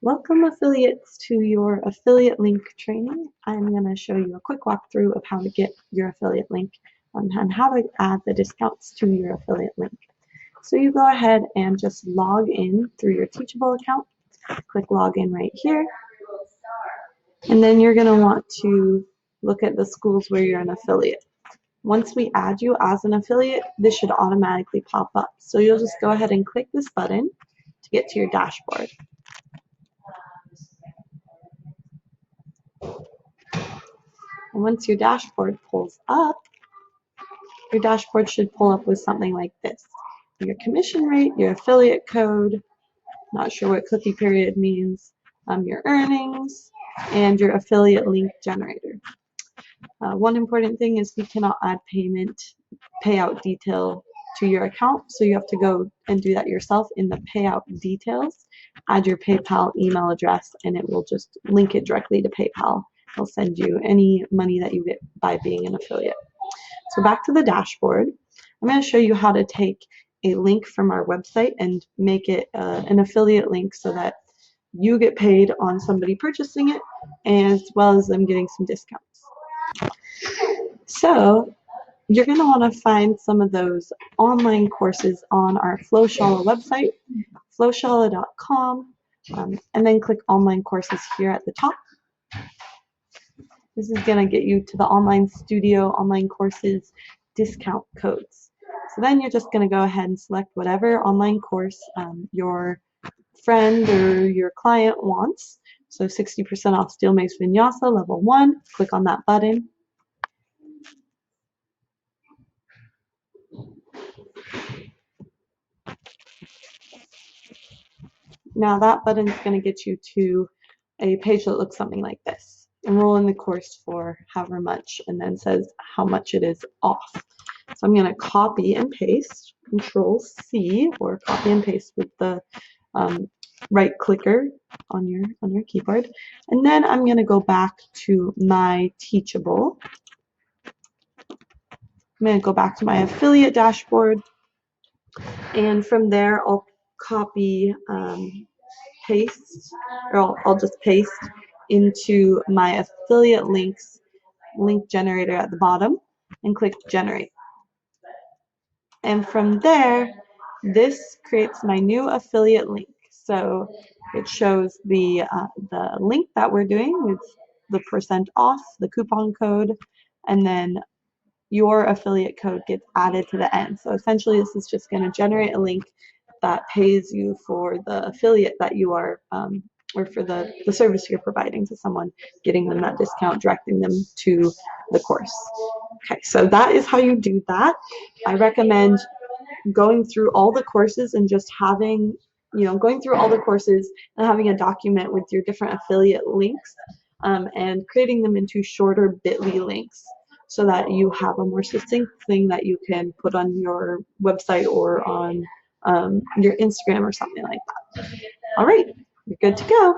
Welcome affiliates to your affiliate link training. I'm going to show you a quick walkthrough of how to get your affiliate link and how to add the discounts to your affiliate link. So you go ahead and just log in through your Teachable account. Click login right here. And then you're going to want to look at the schools where you're an affiliate. Once we add you as an affiliate, this should automatically pop up. So you'll just go ahead and click this button to get to your dashboard. And once your dashboard pulls up, your dashboard should pull up with something like this. Your commission rate, your affiliate code, not sure what cookie period means, your earnings, and your affiliate link generator. One important thing is we cannot add payout detail to your account, so you have to go and do that yourself in the payout details. Add your PayPal email address and it will just link it directly to PayPal. It'll send you any money that you get by being an affiliate. So back to the dashboard, I'm going to show you how to take a link from our website and make it an affiliate link so that you get paid on somebody purchasing it as well as them getting some discounts. So you're going to want to find some of those online courses on our Shala website, flowshala.com, and then click online courses here at the top. This is going to get you to the online studio, online courses, discount codes. So then you're just going to go ahead and select whatever online course your friend or your client wants. So 60% off Steel Mace Vinyasa Level 1. Click on that button. Now that button is going to get you to a page that looks something like this. Enroll in the course for however much, and then says how much it is off. So I'm going to copy and paste, Control C, or copy and paste with the right clicker on your keyboard. And then I'm going to go back to my Teachable. I'm going to go back to my affiliate dashboard, and from there I'll copy, paste, or I'll just paste into my affiliate links link generator at the bottom and click generate. And from there, this creates my new affiliate link. So it shows the link that we're doing with the % off, the coupon code, and then your affiliate code gets added to the end. So essentially this is just going to generate a link that pays you for the affiliate that you are, or for the service you're providing to someone, getting them that discount, directing them to the course. Okay, so that is how you do that. I recommend going through all the courses and just having, going through all the courses and having a document with your different affiliate links and creating them into shorter bit.ly links so that you have a more succinct thing that you can put on your website or on your Instagram or something like that. All right, you're good to go.